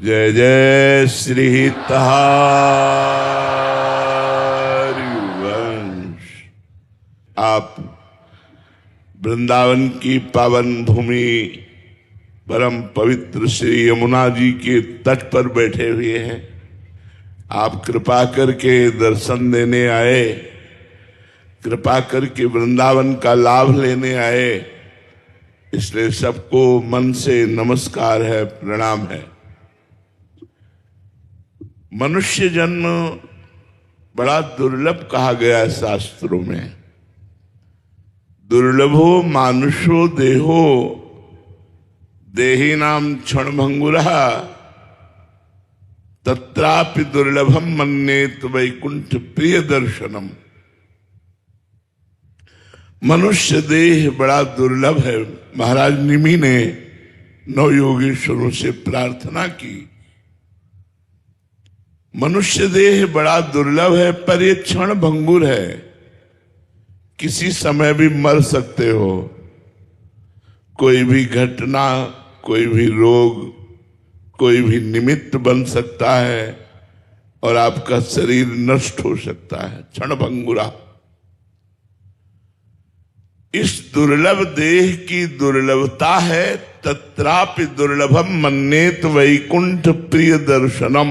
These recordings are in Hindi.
जय जय श्री हरिवंश। आप वृंदावन की पावन भूमि परम पवित्र श्री यमुना जी के तट पर बैठे हुए हैं। आप कृपा करके दर्शन देने आए, कृपा करके वृंदावन का लाभ लेने आए, इसलिए सबको मन से नमस्कार है, प्रणाम है। मनुष्य जन्म बड़ा दुर्लभ कहा गया है शास्त्रों में। दुर्लभो मानुषो देहो देही नाम क्षण भंगुरा तत्रापि दुर्लभम मन्येत वैकुंठ प्रिय दर्शनम। मनुष्य देह बड़ा दुर्लभ है। महाराज निमि ने नौ योगेश्वरों से प्रार्थना की, मनुष्य देह बड़ा दुर्लभ है पर ये क्षण भंगुर है, किसी समय भी मर सकते हो। कोई भी घटना, कोई भी रोग, कोई भी निमित्त बन सकता है और आपका शरीर नष्ट हो सकता है। क्षण भंगुरा। इस दुर्लभ देह की दुर्लभता है। तत्रापि दुर्लभम मन्येत वैकुंठ प्रिय दर्शनम।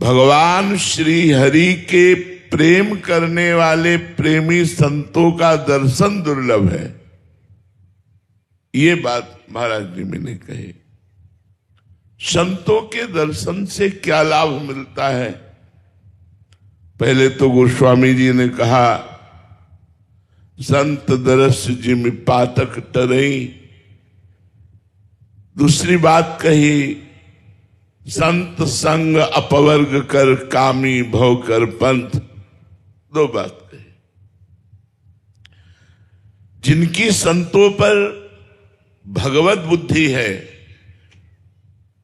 भगवान श्री हरि के प्रेम करने वाले प्रेमी संतों का दर्शन दुर्लभ है। ये बात महाराज जी मैंने कही। संतों के दर्शन से क्या लाभ मिलता है? पहले तो गोस्वामी जी ने कहा संत दरस जिम पातक टरई। दूसरी बात कही संत संग अपवर्ग कर कामी भव कर पंथ। दो बात कही। जिनकी संतों पर भगवत बुद्धि है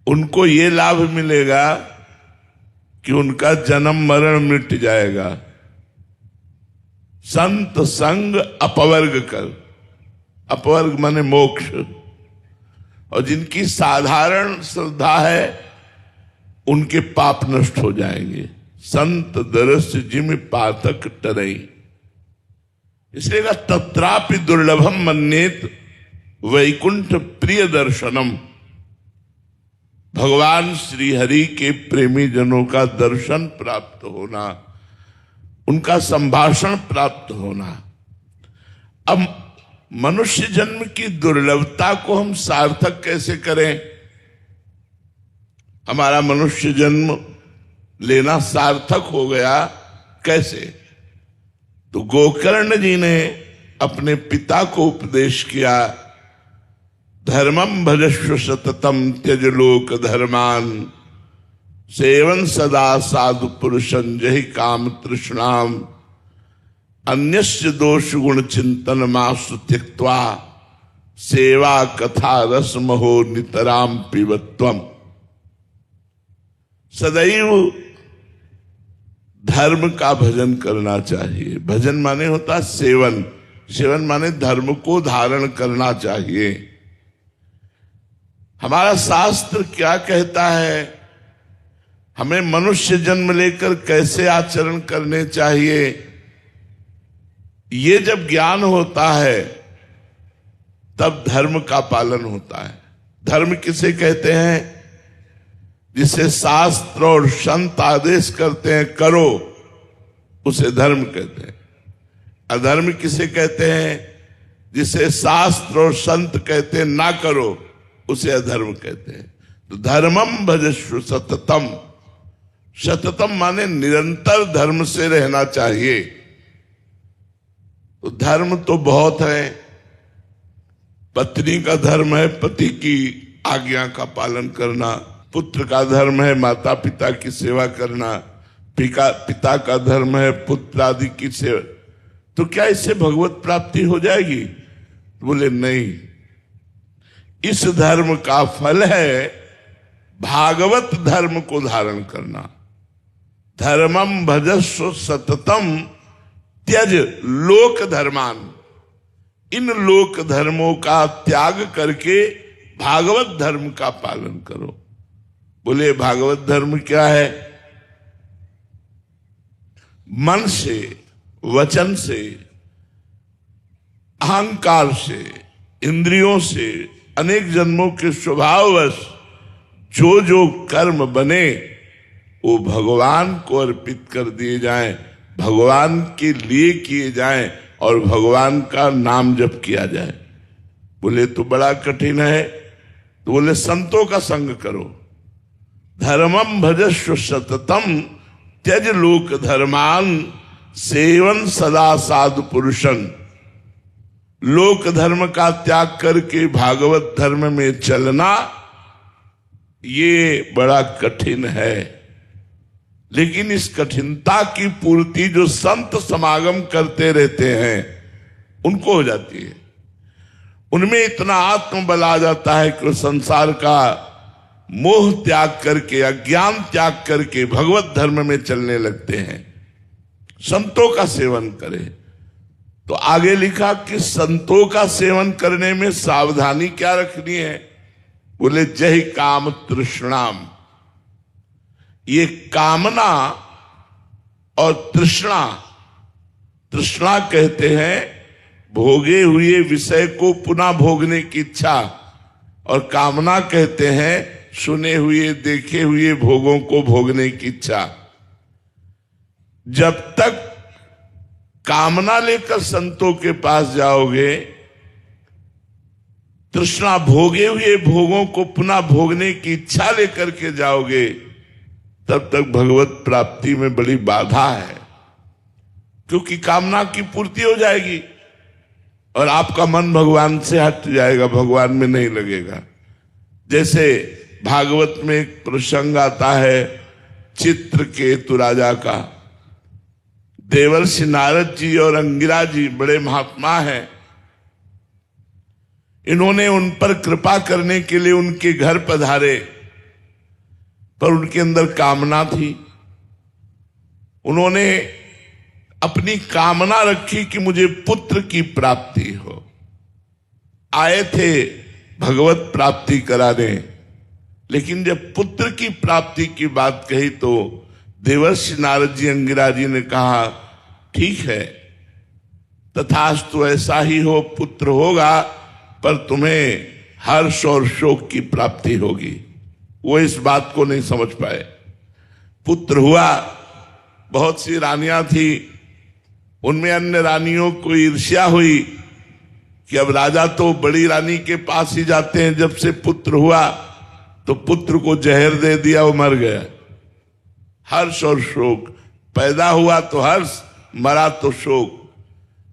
उनको ये लाभ मिलेगा कि उनका जन्म मरण मिट जाएगा। संत संग अपवर्ग कर, अपवर्ग माने मोक्ष। और जिनकी साधारण श्रद्धा है उनके पाप नष्ट हो जाएंगे। संत दरस जिम पातक टरई। इसलिए कहा तत्रापि दुर्लभम मन्येत वैकुंठ प्रिय दर्शनम। भगवान श्री हरि के प्रेमी जनों का दर्शन प्राप्त होना, उनका संभाषण प्राप्त होना। अब मनुष्य जन्म की दुर्लभता को हम सार्थक कैसे करें? हमारा मनुष्य जन्म लेना सार्थक हो गया कैसे? तो गोकर्ण जी ने अपने पिता को उपदेश किया, धर्मम भजस्व सततम त्यज लोक धर्मान सेवन सदा साधु पुरुषं जहि काम तृष्णाम अन्यस्य दोष गुण चिंतन मासु त्यक्त्वा सेवा कथा रस महो नितराम पिबत्वम। सदैव धर्म का भजन करना चाहिए। भजन माने होता सेवन, सेवन माने धर्म को धारण करना चाहिए। हमारा शास्त्र क्या कहता है, हमें मनुष्य जन्म लेकर कैसे आचरण करने चाहिए, ये जब ज्ञान होता है तब धर्म का पालन होता है। धर्म किसे कहते हैं? जिसे शास्त्र और संत आदेश करते हैं करो, उसे धर्म कहते हैं। अधर्म किसे कहते हैं? जिसे शास्त्र और संत कहते हैं ना करो, उसे अधर्म कहते हैं। तो धर्मम भजस्व सततम। सततम माने निरंतर धर्म से रहना चाहिए। तो धर्म तो बहुत है। पत्नी का धर्म है पति की आज्ञा का पालन करना, पुत्र का धर्म है माता पिता की सेवा करना, पिता का धर्म है पुत्र आदि की सेवा। तो क्या इससे भगवत प्राप्ति हो जाएगी? बोले नहीं, इस धर्म का फल है भागवत धर्म को धारण करना। धर्मम भजस्व सततम त्यज लोक धर्मान। इन लोक धर्मों का त्याग करके भागवत धर्म का पालन करो। बोले भागवत धर्म क्या है? मन से, वचन से, अहंकार से, इंद्रियों से, अनेक जन्मों के स्वभाववश जो जो कर्म बने वो भगवान को अर्पित कर दिए जाएं, भगवान के लिए किए जाएं और भगवान का नाम जप किया जाए। बोले तो बड़ा कठिन है। तो बोले संतों का संग करो। धर्मम भजस्व सततम त्यज लोक धर्मान सेवन सदा साधु पुरुषन। लोक धर्म का त्याग करके भागवत धर्म में चलना ये बड़ा कठिन है, लेकिन इस कठिनता की पूर्ति जो संत समागम करते रहते हैं उनको हो जाती है। उनमें इतना आत्मबल आ जाता है कि संसार का मोह त्याग करके, अज्ञान त्याग करके भगवत धर्म में चलने लगते हैं। संतों का सेवन करें। तो आगे लिखा कि संतों का सेवन करने में सावधानी क्या रखनी है? बोले जय काम तृष्णाम। ये कामना और तृष्णा, तृष्णा कहते हैं भोगे हुए विषय को पुनः भोगने की इच्छा, और कामना कहते हैं सुने हुए देखे हुए भोगों को भोगने की इच्छा। जब तक कामना लेकर संतों के पास जाओगे, तृष्णा भोगे हुए भोगों को पुनः भोगने की इच्छा लेकर के जाओगे, तब तक भगवत प्राप्ति में बड़ी बाधा है। क्योंकि कामना की पूर्ति हो जाएगी और आपका मन भगवान से हट जाएगा, भगवान में नहीं लगेगा। जैसे भागवत में एक प्रसंग आता है चित्रकेतु राजा का। देवर्षि नारद जी और अंगिरा जी बड़े महात्मा हैं। इन्होंने उन पर कृपा करने के लिए उनके घर पधारे, पर उनके अंदर कामना थी। उन्होंने अपनी कामना रखी कि मुझे पुत्र की प्राप्ति हो। आए थे भगवत प्राप्ति कराने, लेकिन जब पुत्र की प्राप्ति की बात कही तो देवर्षि नारद जी अंगिरा जी ने कहा ठीक है, तथास्तु ऐसा ही हो, पुत्र होगा, पर तुम्हें हर्ष और शोक की प्राप्ति होगी। वो इस बात को नहीं समझ पाए। पुत्र हुआ, बहुत सी रानियां थी, उनमें अन्य रानियों को ईर्ष्या हुई कि अब राजा तो बड़ी रानी के पास ही जाते हैं। जब से पुत्र हुआ तो पुत्र को जहर दे दिया, वो मर गया। हर्ष और शोक, पैदा हुआ तो हर्ष, मरा तो शोक।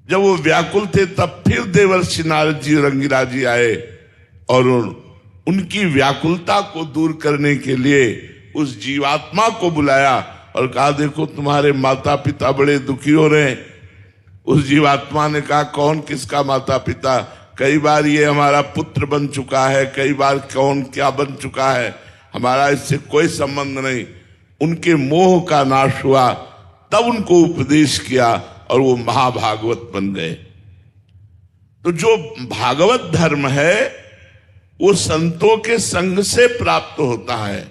जब वो व्याकुल थे तब फिर देवर्षि नारद जी और अंगिरा जी आए और उनकी व्याकुलता को दूर करने के लिए उस जीवात्मा को बुलाया और कहा देखो तुम्हारे माता पिता बड़े दुखी हो रहे हैं। उस जीवात्मा ने कहा कौन किसका माता पिता? कई बार ये हमारा पुत्र बन चुका है, कई बार कौन क्या बन चुका है, हमारा इससे कोई संबंध नहीं। उनके मोह का नाश हुआ, तब उनको उपदेश किया और वो महाभागवत बन गए। तो जो भागवत धर्म है वो संतों के संग से प्राप्त होता है,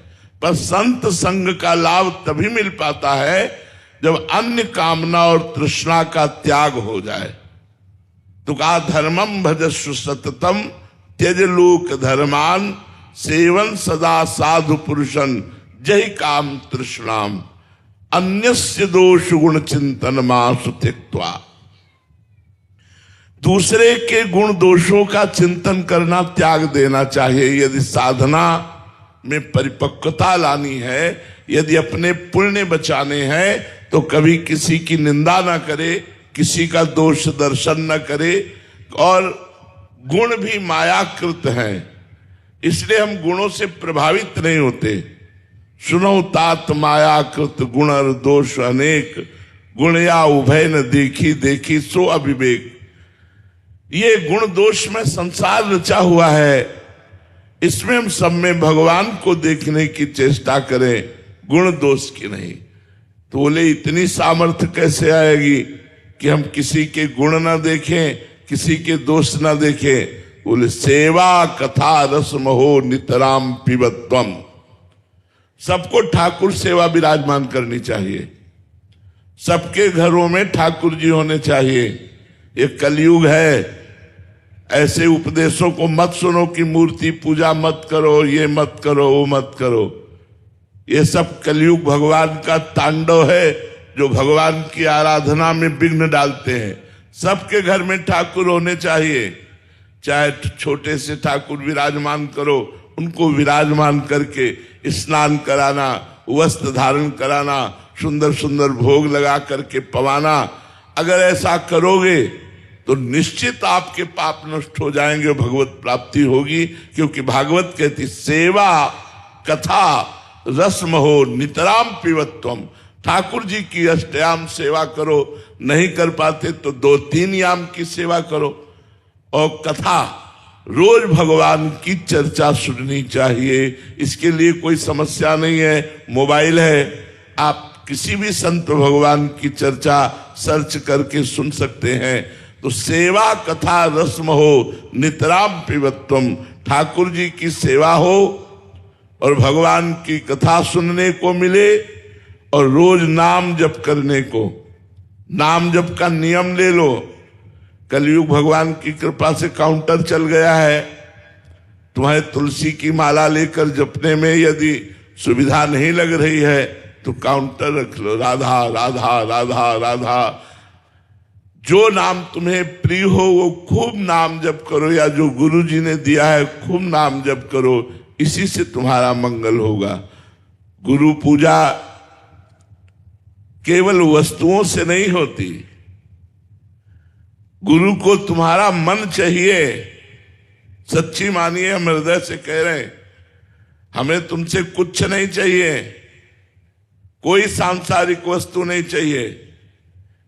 पर संत संग का लाभ तभी मिल पाता है जब अन्य कामना और तृष्णा का त्याग हो जाए। तो कहा धर्मम भजस्व सततम त्यज लोक धर्मान सेवन सदा साधु पुरुषन जय काम तृष्णाम अन्यस्य दोष गुण चिंतन मासु त्यक्त्वा। दूसरे के गुण दोषों का चिंतन करना त्याग देना चाहिए। यदि साधना में परिपक्वता लानी है, यदि अपने पुण्य बचाने हैं, तो कभी किसी की निंदा ना करे, किसी का दोष दर्शन न करे। और गुण भी मायाकृत हैं, इसलिए हम गुणों से प्रभावित नहीं होते। सुनो तात मायाकृत गुण दोष अनेक, गुण या उभय न देखी देखी सो अविवेक। ये गुण दोष में संसार रचा हुआ है, इसमें हम सब में भगवान को देखने की चेष्टा करें, गुण दोष की नहीं। तो बोले इतनी सामर्थ्य कैसे आएगी कि हम किसी के गुण ना देखें, किसी के दोष ना देखें? बोले सेवा कथा रसम हो नितराम पिबत्वम। सबको ठाकुर सेवा विराजमान करनी चाहिए, सबके घरों में ठाकुर जी होने चाहिए। ये कलयुग है, ऐसे उपदेशों को मत सुनो कि मूर्ति पूजा मत करो, ये मत करो, वो मत करो। ये सब कलयुग भगवान का तांडव है जो भगवान की आराधना में विघ्न डालते हैं। सबके घर में ठाकुर होने चाहिए, चाहे छोटे से ठाकुर विराजमान करो, उनको विराजमान करके स्नान कराना, वस्त्र धारण कराना, सुंदर सुंदर भोग लगा करके पवाना। अगर ऐसा करोगे तो निश्चित आपके पाप नष्ट हो जाएंगे, भगवत प्राप्ति होगी। क्योंकि भागवत कहती सेवा कथा रस्म हो नितराम पिबत्वम। ठाकुर जी की अष्टयाम सेवा करो, नहीं कर पाते तो 2-3 याम की सेवा करो। और कथा रोज भगवान की चर्चा सुननी चाहिए। इसके लिए कोई समस्या नहीं है, मोबाइल है, आप किसी भी संत भगवान की चर्चा सर्च करके सुन सकते हैं। तो सेवा कथा रस्म हो नितराम पिबत्वम। ठाकुर जी की सेवा हो और भगवान की कथा सुनने को मिले और रोज नाम जप करने को। नाम जप का नियम ले लो। कलयुग भगवान की कृपा से काउंटर चल गया है। तुम्हें तुलसी की माला लेकर जपने में यदि सुविधा नहीं लग रही है तो काउंटर रख लो, राधा राधा राधा राधा। जो नाम तुम्हें प्रिय हो वो खूब नाम जप करो, या जो गुरु जी ने दिया है खूब नाम जप करो, इसी से तुम्हारा मंगल होगा। गुरु पूजा केवल वस्तुओं से नहीं होती, गुरु को तुम्हारा मन चाहिए। सच्ची मानिए, हम हृदय से कह रहे हैं, हमें तुमसे कुछ नहीं चाहिए, कोई सांसारिक वस्तु नहीं चाहिए,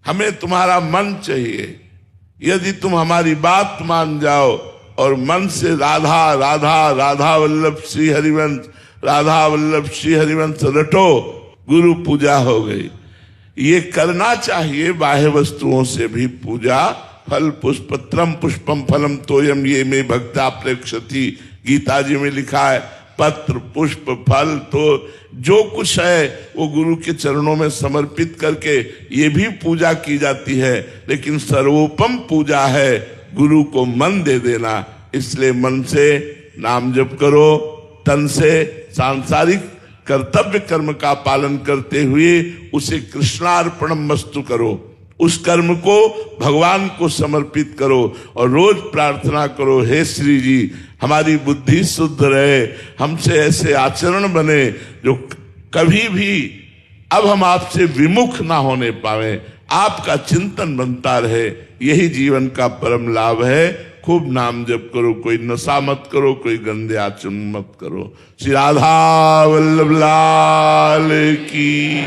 हमें तुम्हारा मन चाहिए। यदि तुम हमारी बात मान जाओ और मन से राधा राधा राधा वल्लभ श्री हरिवंश, राधा वल्लभ श्री हरिवंश रटो, गुरु पूजा हो गई। ये करना चाहिए। बाह्य वस्तुओं से भी पूजा। फल पुष्पत्रम पुष्पम फलम तोयम ये में भक्ता प्रेक्षति, गीता जी में लिखा है। पत्र पुष्प फल तो जो कुछ है वो गुरु के चरणों में समर्पित करके ये भी पूजा की जाती है। लेकिन सर्वोपम पूजा है गुरु को मन दे देना। इसलिए मन से नाम जप करो, तन से सांसारिक कर्तव्य कर्म का पालन करते हुए उसे कृष्णार्पणम वस्तु करो। उस कर्म को भगवान को समर्पित करो और रोज प्रार्थना करो, हे श्री जी हमारी बुद्धि शुद्ध रहे, हमसे ऐसे आचरण बने जो कभी भी अब हम आपसे विमुख ना होने पावे, आपका चिंतन बनता रहे। यही जीवन का परम लाभ है। खूब नाम जप करो, कोई नशा मत करो, कोई गंदे आचरण मत करो। श्री राधा वल्लभ लाल की।